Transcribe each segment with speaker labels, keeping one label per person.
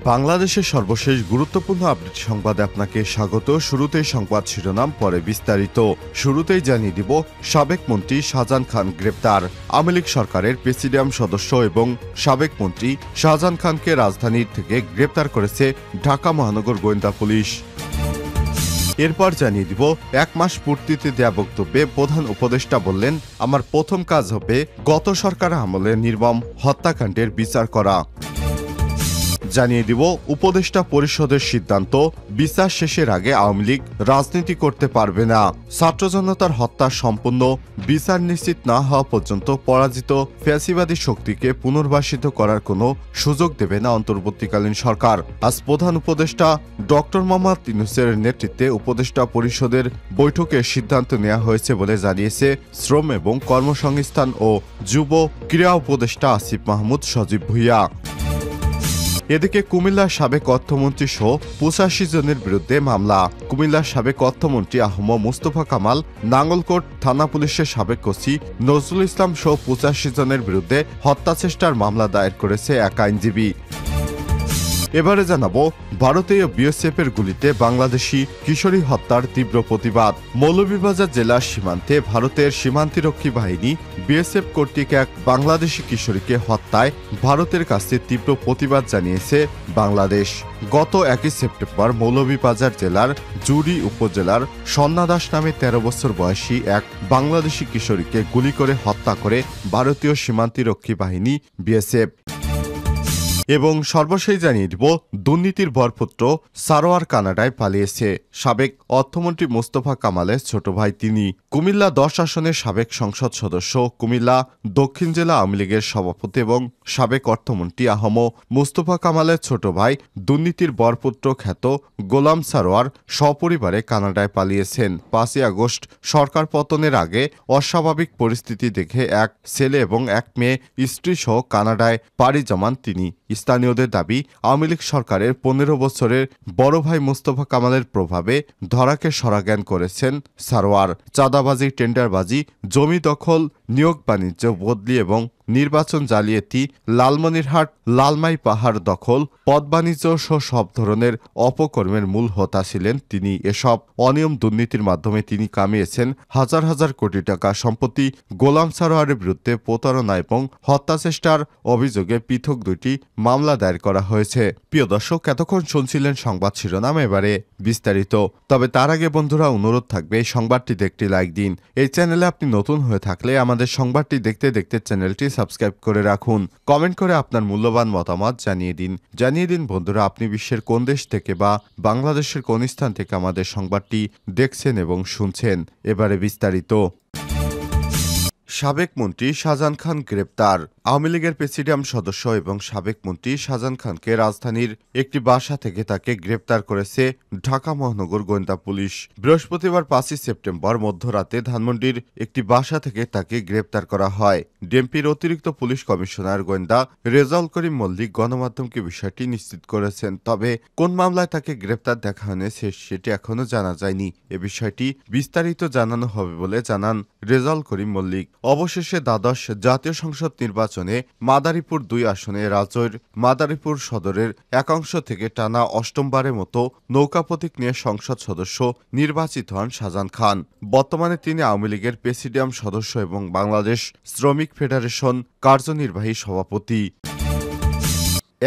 Speaker 1: বাংলাদেশের সর্বশেষ গুরুত্বপূর্ণ আপডেট সংবাদে আপনাকে স্বাগত। শুরুতেই সংবাদ শিরোনাম, পরে বিস্তারিত। শুরুতেই জানিয়ে দিব, সাবেক মন্ত্রী শাহজাহান খান গ্রেপ্তার। আওয়ামী লীগ সরকারের প্রেসিডিয়াম সদস্য এবং সাবেক মন্ত্রী শাহজাহান খানকে রাজধানীর থেকে গ্রেপ্তার করেছে ঢাকা মহানগর গোয়েন্দা পুলিশ। এরপর জানিয়ে দিব, 1 মাস পূর্তিতে দেয়া বক্তব্যে প্রধান উপদেষ্টা বললেন, আমার প্রথম কাজ হবে গত সরকার আমলে নির্মম হত্যাকাণ্ডের বিচার করা। জানিয়ে দিব, উপদেষ্টা পরিষদের সিদ্ধান্ত, বিচার শেষের আগে আওয়ামী লীগ রাজনীতি করতে পারবে না। ছাত্র জনতার হত্যা সম্পূর্ণ বিচার নিশ্চিত না হওয়া পর্যন্ত পরাজিত ফ্যাসিবাদী শক্তিকে পুনর্বাসিত করার কোনো সুযোগ দেবে না অন্তর্বর্তীকালীন সরকার। আজ প্রধান উপদেষ্টা ডক্টর মোহাম্মদ ইউনূসের নেতৃত্বে উপদেষ্টা পরিষদের বৈঠকে সিদ্ধান্ত নেওয়া হয়েছে বলে জানিয়েছে শ্রম এবং কর্মসংস্থান ও যুব ক্রীড়া উপদেষ্টা আসিফ মাহমুদ সজীব ভুঁইয়া। এদিকে কুমিল্লার সাবেক অর্থমন্ত্রী সহ 85 জনের বিরুদ্ধে মামলা। কুমিল্লার সাবেক অর্থমন্ত্রী আহম মুস্তফা কামাল, নাঙ্গলকোট থানা পুলিশের সাবেক ওসি নজরুল ইসলাম সহ 85 জনের বিরুদ্ধে হত্যাচেষ্টার মামলা দায়ের করেছে এক আইনজীবী। এবারে জানাবো, ভারতীয় বিএসএফের গুলিতে বাংলাদেশি কিশোরী হত্যার তীব্র প্রতিবাদ। মৌলভীবাজার জেলার সীমান্তে ভারতের সীমান্তরক্ষী বাহিনী বিএসএফ কর্তৃক এক বাংলাদেশি কিশোরীকে হত্যায় ভারতের কাছে তীব্র প্রতিবাদ জানিয়েছে বাংলাদেশ। গত 1 সেপ্টেম্বর মৌলভীবাজার জেলার জুড়ি উপজেলার সন্নাদাস নামে 13 বছর বয়সী এক বাংলাদেশি কিশোরীকে গুলি করে হত্যা করে ভারতীয় সীমান্তরক্ষী বাহিনী বিএসএফ। এবং সর্বশেষ জানিয়ে দিব, দুর্নীতির বরপুত্র সারোয়ার কানাডায় পালিয়েছে। সাবেক অর্থমন্ত্রী মোস্তফা কামালের ছোট ভাই তিনি। কুমিল্লা 10 আসনের সাবেক সংসদ সদস্য, কুমিল্লা দক্ষিণ জেলা আওয়ামী লীগের সভাপতি এবং সাবেক অর্থমন্ত্রী আহম মোস্তফা কামালের ছোট ভাই দুর্নীতির বরপুত্র খ্যাত গোলাম সারোয়ার সপরিবারে কানাডায় পালিয়েছেন। 5 আগস্ট সরকার পতনের আগে অস্বাভাবিক পরিস্থিতি দেখে এক ছেলে এবং এক মেয়ে স্ত্রী সহ কানাডায় পাড়ি জমান তিনি। স্থানীয়দের দাবি, আওয়ামী লীগ সরকারের 15 বছরের বড় ভাই মোস্তফা কামালের প্রভাবে ধরাকে সরাজ্ঞান করেছেন সারোয়ার। চাঁদাবাজি, টেন্ডারবাজি, জমি দখল, নিয়োগ বাণিজ্য বদলি এবং নির্বাচন জালিয়াতি, লালমনিরহাট লালমাই পাহাড় দখল, পদ বাণিজ্য সহ সব ধরনের অপকর্মের মূল হোতা ছিলেন তিনি। এসব অনিয়ম দুর্নীতির মাধ্যমে তিনি কামিয়েছেন হাজার হাজার কোটি টাকা সম্পত্তি। গোলাম সারোয়ারের বিরুদ্ধে প্রতারণা এবং হত্যাচেষ্টার অভিযোগে পৃথক 2টি মামলা দায়ের করা হয়েছে। প্রিয় দর্শক, এতক্ষণ শুনছিলেন সংবাদ শিরোনাম, এবারে বিস্তারিত। তবে তার আগে বন্ধুরা, অনুরোধ থাকবে এই সংবাদটিতে একটি লাইক দিন। এই চ্যানেলে আপনি নতুন হয়ে থাকলে আমাদের সংবাদটি দেখতে দেখতে চ্যানেলটি সাবস্ক্রাইব করে রাখুন। কমেন্ট করে আপনার মূল্যবান মতামত জানিয়ে দিন বন্ধুরা, আপনি বিশ্বের কোন দেশ থেকে বা বাংলাদেশের কোন স্থান থেকে আমাদের সংবাদটি দেখছেন এবং শুনছেন। এবারে বিস্তারিত। সাবেক মন্ত্রী শাহজাহান খান গ্রেপ্তার। আওয়ামী লীগের প্রেসিডিয়াম সদস্য এবং সাবেক মন্ত্রী শাহজাহান খানকে রাজধানীর একটি বাসা থেকে তাকে গ্রেপ্তার করেছে ঢাকা মহানগর গোয়েন্দা পুলিশ। বৃহস্পতিবার 5 সেপ্টেম্বর মধ্যরাতে ধানমন্ডির একটি বাসা থেকে তাকে গ্রেপ্তার করা হয়। ডিএমপির অতিরিক্ত পুলিশ কমিশনার গোয়েন্দা রেজাউল করিম মল্লিক গণমাধ্যমকে বিষয়টি নিশ্চিত করেছেন। তবে কোন মামলায় তাকে গ্রেপ্তার দেখা হয়েছে সেটি এখনও জানা যায়নি। এ বিষয়টি বিস্তারিত জানানো হবে বলে জানান রেজাউল করিম মল্লিক। অবশেষে দ্বাদশ জাতীয় সংসদ নির্বাচনে মাদারীপুর 2 আসনে রাজৈর মাদারীপুর সদরের একাংশ থেকে টানা 8মবারের মতো নৌকা প্রতীক নিয়ে সংসদ সদস্য নির্বাচিত হন শাহজাহান খান। বর্তমানে তিনি আওয়ামী লীগের প্রেসিডিয়াম সদস্য এবং বাংলাদেশ শ্রমিক ফেডারেশন কার্যনির্বাহী সভাপতি।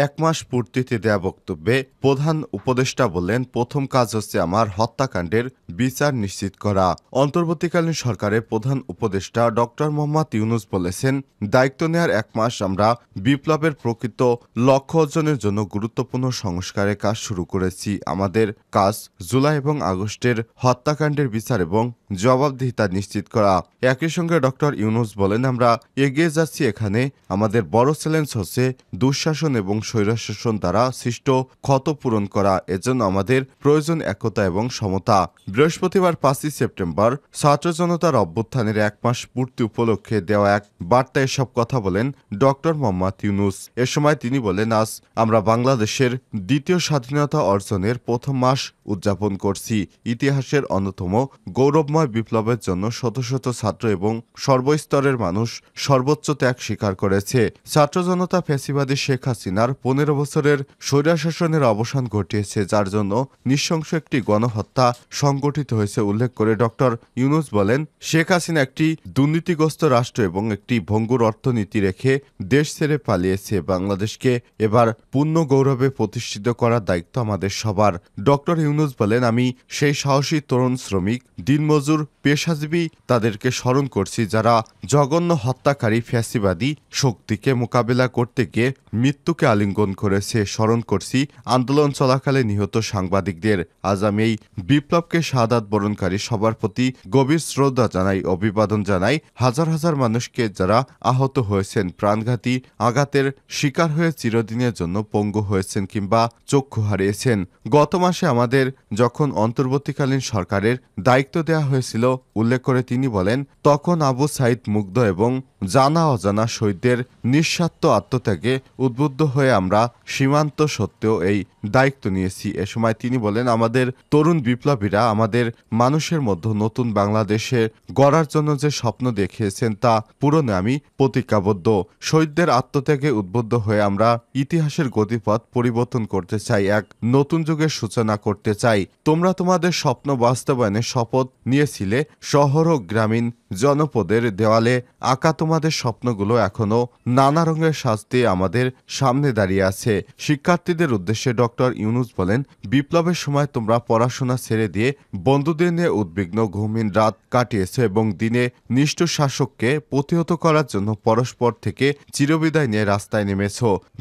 Speaker 1: 1 মাস পূর্তিতে দেয়া বক্তব্যে প্রধান উপদেষ্টা বললেন, প্রথম কাজ হচ্ছে আমার হত্যাকাণ্ডের বিচার নিশ্চিত করা। অন্তর্বর্তীকালীন সরকারের প্রধান উপদেষ্টা ডক্টর মোহাম্মদ ইউনূস বলেছেন, দায়িত্ব নেওয়ার 1 মাস আমরা বিপ্লবের প্রকৃত লক্ষ্য অর্জনের জন্য গুরুত্বপূর্ণ সংস্কারের কাজ শুরু করেছি। আমাদের কাজ জুলাই এবং আগস্টের হত্যাকাণ্ডের বিচার এবং জবাবদিহিতা নিশ্চিত করা। একই সঙ্গে ডক্টর ইউনূস বলেন, আমরা এগিয়ে যাচ্ছি। এখানে আমাদের বড় চ্যালেঞ্জ হচ্ছে দুঃশাসন এবং স্বৈরশাসন দ্বারা সৃষ্ট ক্ষত পূরণ করা। এজন্য আমাদের প্রয়োজন একতা এবং সমতা। বৃহস্পতিবার 5 সেপ্টেম্বর ছাত্র জনতার অভ্যুত্থানের 1 মাস পূর্তি উপলক্ষে দেওয়া এক বার্তায় এসব কথা বলেন ডক্টর মোহাম্মদ ইউনূস। এ সময় তিনি বলেন, আজ আমরা বাংলাদেশের দ্বিতীয় স্বাধীনতা অর্জনের প্রথম মাস উদযাপন করছি। ইতিহাসের অন্যতম গৌরবময় বিপ্লবের জন্য শত শত ছাত্র এবং সর্বস্তরের মানুষ সর্বোচ্চ ত্যাগ স্বীকার করেছে। ছাত্র জনতা ফ্যাসিবাদী শেখ হাসিনার 15 বছরের স্বৈরশাসনের অবসান ঘটিয়েছে, যার জন্য নৃশংস একটি গণহত্যা সংগঠিত হয়েছে উল্লেখ করে ডক্টর ইউনূস বলেন, শেখ হাসিনা একটি দুর্নীতিগ্রস্ত রাষ্ট্র এবং একটি ভঙ্গুর অর্থনীতি রেখে দেশ ছেড়ে পালিয়েছে। বাংলাদেশকে এবার পূর্ণ গৌরবে প্রতিষ্ঠিত করার দায়িত্ব আমাদের সবার। ডক্টর ইউনূস বলেন, আমি সেই সাহসী তরুণ শ্রমিক, দিনমজুর, পেশাজীবী তাদেরকে স্মরণ করছি যারা জঘন্য হত্যাকারী ফ্যাসিবাদী শক্তিকে মোকাবেলা করতে গিয়ে মৃত্যুকে আলিঙ্গন করেছে। স্মরণ করছি আন্দোলন চলাকালে নিহত সাংবাদিকদের। আজ আমি এই বিপ্লবকে শাহাদাত বরণকারী সবার প্রতি গভীর শ্রদ্ধা জানাই, অভিবাদন জানাই। হাজার হাজার মানুষকে যারা আহত হয়েছেন, প্রাণঘাতী আঘাতের শিকার হয়ে চিরদিনের জন্য পঙ্গু হয়েছেন কিংবা চক্ষু হারিয়েছেন। গত মাসে আমাদের যখন অন্তর্বর্তীকালীন সরকারের দায়িত্ব দেওয়া হয়েছিল উল্লেখ করে তিনি বলেন, তখন আবু সাইদ মুগ্ধ এবং জানা অজানা শহীদদের নিঃস্বার্থ আত্মত্যাগে উদ্বুদ্ধ হয়ে আমরা সীমান্ত সত্ত্বেও এই দায়িত্ব নিয়েছি। এ সময় তিনি বলেন, আমাদের তরুণ বিপ্লবীরা আমাদের মানুষের মধ্যে নতুন বাংলাদেশে গড়ার জন্য যে স্বপ্ন দেখিয়েছেন তা পূরণে আমি প্রতিজ্ঞাবদ্ধ। শহীদদের আত্মত্যাগে উদ্বুদ্ধ হয়ে আমরা ইতিহাসের গতিপথ পরিবর্তন করতে চাই, এক নতুন যুগের সূচনা করতে চাই। তোমরা তোমাদের স্বপ্ন বাস্তবায়নের শপথ নিয়েছিলে। শহর ও গ্রামীণ জনপদের দেওয়ালে আঁকা তোমাদের স্বপ্নগুলো এখনো নানা রঙের সাজ দিয়ে আমাদের সামনে দাঁড়িয়ে আছে। শিক্ষার্থীদের উদ্দেশ্যে ডক্টর ইউনূস বলেন, বিপ্লবের সময় তোমরা পড়াশোনা ছেড়ে দিয়ে বন্ধুদের নিয়ে উদ্বিগ্ন ঘুমহীন রাত কাটিয়েছ এবং দিনে নিষ্ঠুর শাসককে প্রতিহত করার জন্য পরস্পর থেকে চিরবিদায় নিয়ে রাস্তায় নেমেছ।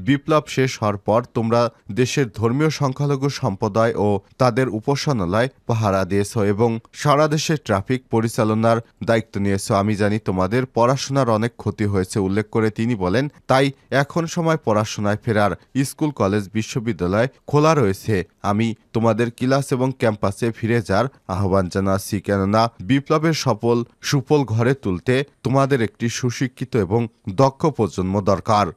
Speaker 1: বিপ্লব শেষ হওয়ার পর তোমরা দেশের ধর্মীয় সংখ্যালঘু সম্প্রদায় ও তাদের উপাসনালয় পাহারা দিয়েছ এবং সারা দেশে ট্রাফিক পরিচালনার দায়িত্ব নিয়েছ। আমি জানি তোমাদের পড়াশোনার অনেক ক্ষতি হয়েছে উল্লেখ করে তিনি বলেন, তাই এখন সময় পড়াশোনায় ফেরার। স্কুল, কলেজ, বিশ্ববিদ্যালয় খোলা রয়েছে। আমি তোমাদের ক্লাস এবং ক্যাম্পাসে ফিরে যাওয়ার আহ্বান জানাচ্ছি, কেননা বিপ্লবের সুফল ঘরে তুলতে তোমাদের একটি সুশিক্ষিত এবং দক্ষ প্রজন্ম দরকার।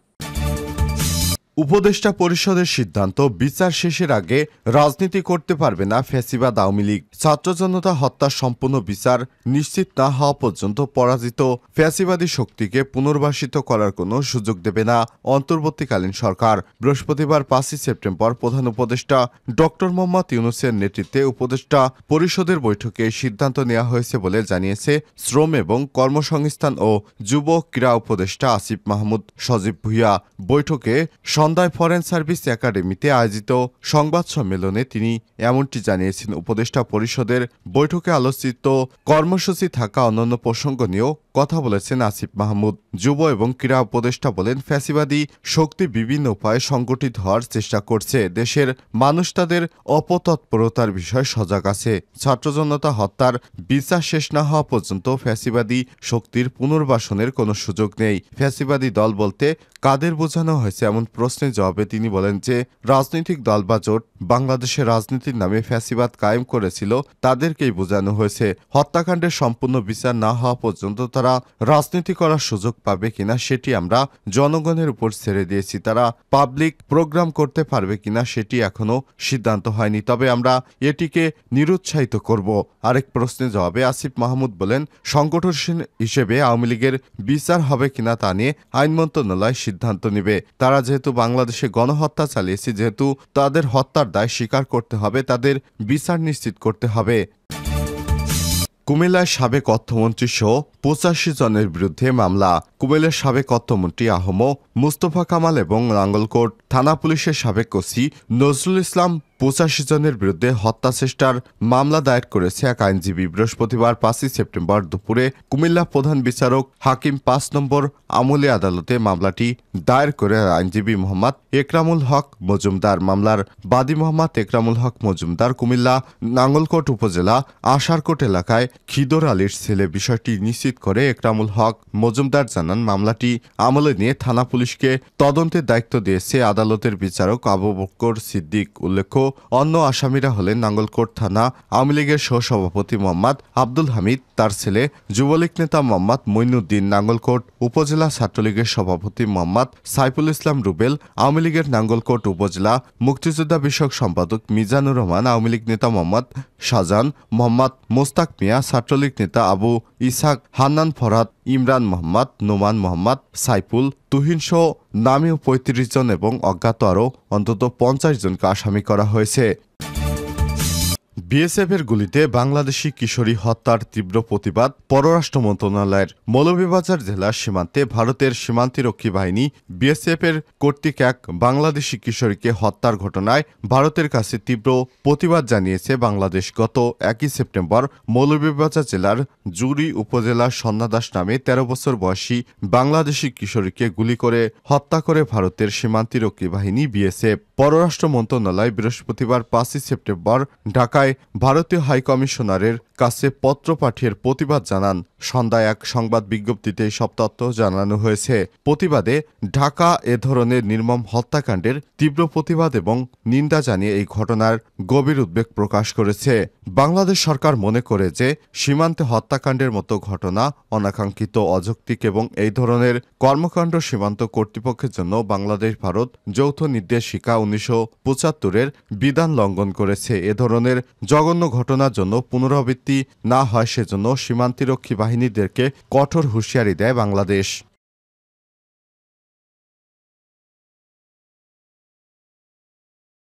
Speaker 1: উপদেষ্টা পরিষদের সিদ্ধান্ত, বিচার শেষের আগে রাজনীতি করতে পারবে না ফ্যাসিবাদ আওয়ামী লীগ। ছাত্র জনতা হত্যার সম্পূর্ণ বিচার নিশ্চিত না হওয়া পর্যন্ত পরাজিত ফ্যাসিবাদী শক্তিকে পুনর্বাসিত করার কোনো সুযোগ দেবে না অন্তর্বর্তীকালীন সরকার। বৃহস্পতিবার 5 সেপ্টেম্বর প্রধান উপদেষ্টা ডক্টর মোহাম্মদ ইউনূসের নেতৃত্বে উপদেষ্টা পরিষদের বৈঠকে সিদ্ধান্ত নেওয়া হয়েছে বলে জানিয়েছে শ্রম এবং কর্মসংস্থান ও যুব ক্রীড়া উপদেষ্টা আসিফ মাহমুদ সজীব ভুঁইয়া। বৈঠকে সন্ধ্যায় ফরেন সার্ভিস একাডেমিতে আয়োজিত সংবাদ সম্মেলনে তিনি এমনটি জানিয়েছেন। উপদেষ্টা পরিষদের বৈঠকে আলোচিত কর্মসূচি থাকা অন্যান্য প্রসঙ্গ নিয়েও কথা বলেছেন আসিফ মাহমুদ। যুব এবং ক্রীড়া উপদেষ্টা বলেন, ফ্যাসিবাদী শক্তি বিভিন্ন উপায়ে সংগঠিত হওয়ার চেষ্টা করছে। দেশের মানুষ তাদের অপতৎপরতার বিষয়ে সজাগ আছে। ছাত্র জনতা হত্যার বিচার শেষ না হওয়া পর্যন্ত ফ্যাসিবাদী শক্তির পুনর্বাসনের কোনো সুযোগ নেই। ফ্যাসিবাদী দল বলতে কাদের বোঝানো হয়েছে এমন প্রশ্নের জবাবে তিনি বলেন যে রাজনৈতিক দল বা জোট বাংলাদেশের রাজনীতির নামে ফ্যাসিবাদ কায়েম করেছিল তাদেরকেই বোঝানো হয়েছে। হত্যাকাণ্ডের সম্পূর্ণ বিচার না হওয়া পর্যন্ত তারা রাজনীতি করার সুযোগ পাবে কিনা সেটি আমরা জনগণের উপর ছেড়ে দিয়েছি। তারা পাবলিক প্রোগ্রাম করতে পারবে কিনা সেটি এখনো সিদ্ধান্ত হয়নি, তবে আমরা এটিকে নিরুৎসাহিত করব। আরেক প্রশ্নের জবাবে আসিফ মাহমুদ বলেন, সংগঠন হিসেবে আওয়ামী লীগের বিচার হবে কিনা তা নিয়ে আইন মন্ত্রণালয় সিদ্ধান্ত নেবে। তারা যেহেতু বাংলাদেশে গণহত্যা চালিয়েছে, যেহেতু তাদের হত্যার দায় স্বীকার করতে হবে, তাদের বিচার নিশ্চিত করতে হবে। কুমিল্লার সাবেক অর্থমন্ত্রী সহ 85 জনের বিরুদ্ধে মামলা। কুমিল্লার সাবেক অর্থমন্ত্রী আহম মুস্তফা কামাল এবং নাঙ্গলকোট থানা পুলিশের সাবেক ওসি নজরুল ইসলাম 85 জনের বিরুদ্ধে হত্যা চেষ্টার মামলা দায়ের করেছে এক আইনজীবী। বৃহস্পতিবার 5 সেপ্টেম্বর দুপুরে কুমিল্লা প্রধান বিচারক হাকিম 5 নম্বর আমলি আদালতে মামলাটি দায়ের করে আইনজীবী মোহাম্মদ একরামুল হক মজুমদার। মামলার বাদী মোহাম্মদ একরামুল হক মজুমদার কুমিল্লা নাঙ্গলকোট উপজেলা আশারকোট এলাকায় খিদর আলীর ছেলে। বিষয়টি নিশ্চিত করে একরামুল হক মজুমদার জানান, মামলাটি আমলে নিয়ে থানা পুলিশকে তদন্তের দায়িত্ব দিয়েছে আদালতের বিচারক আবু বকর সিদ্দিক। উল্লেখ্য, অন্য আসামিরা হলেন নাঙ্গলকোট থানা আওয়ামী লীগের সহসভাপতি মোহাম্মদ আব্দুল হামিদ, তার ছেলে যুবলীগ নেতা মোহাম্মদ মঈনুদ্দিন, নাঙ্গলকোট উপজেলা ছাত্রলীগের সভাপতি মোহাম্মদ সাইফুল ইসলাম রুবেল, আওয়ামী লীগের নাঙ্গলকোট উপজেলা মুক্তিযোদ্ধা বিষয়ক সম্পাদক মিজানুর রহমান, আওয়ামী লীগ নেতা মোহাম্মদ শাহজাহান, মোহাম্মদ মোস্তাক মিয়া, ছাত্রলীগ নেতা আবু ইসহাক, হান্নান ফরহাদ, ইমরান মোহাম্মদ, নোমান মোহাম্মদ, সাইফুল, তুহিনসহ নামীয় ৩৫ জন এবং অজ্ঞাত আরও অন্তত ৫০ জনকে আসামি করা হয়েছে। বিএসএফের গুলিতে বাংলাদেশি কিশোরী হত্যার তীব্র প্রতিবাদ পররাষ্ট্র মন্ত্রণালয়ের। মৌলভীবাজার জেলার সীমান্তে ভারতের সীমান্তরক্ষী বাহিনী বিএসএফের কর্তৃক এক বাংলাদেশি কিশোরীকে হত্যার ঘটনায় ভারতের কাছে তীব্র প্রতিবাদ জানিয়েছে বাংলাদেশ। গত ১ সেপ্টেম্বর মৌলভীবাজার জেলার জুরি উপজেলার সন্ধ্যা দাস নামে ১৩ বছর বয়সী বাংলাদেশি কিশোরীকে গুলি করে হত্যা করে ভারতের সীমান্তরক্ষী বাহিনী বিএসএফ। পররাষ্ট্র মন্ত্রণালয় বৃহস্পতিবার ৫ সেপ্টেম্বর ঢাকায় ভারতীয় হাইকমিশনারের কাছে পত্র পাঠিয়ে প্রতিবাদ জানান। সন্ধ্যায় এক সংবাদ বিজ্ঞপ্তিতে এসব তথ্য জানানো হয়েছে। প্রতিবাদে ঢাকা এ ধরনের নির্মম হত্যাকাণ্ডের তীব্র প্রতিবাদ এবং নিন্দা জানিয়ে এই ঘটনার গভীর উদ্বেগ প্রকাশ করেছে। বাংলাদেশ সরকার মনে করে যে সীমান্তে হত্যাকাণ্ডের মতো ঘটনা অনাকাঙ্ক্ষিত, অযৌক্তিক এবং এই ধরনের কর্মকাণ্ড সীমান্ত কর্তৃপক্ষের জন্য বাংলাদেশ ভারত যৌথ নির্দেশিকা ১৯৭৫-এর বিধান লঙ্ঘন করেছে। এ ধরনের জঘন্য ঘটনার জন্য পুনরাবৃত্তি না হয় সেজন্য সীমান্তরক্ষী বাহিনীদেরকে কঠোর হুঁশিয়ারি দেয় বাংলাদেশ।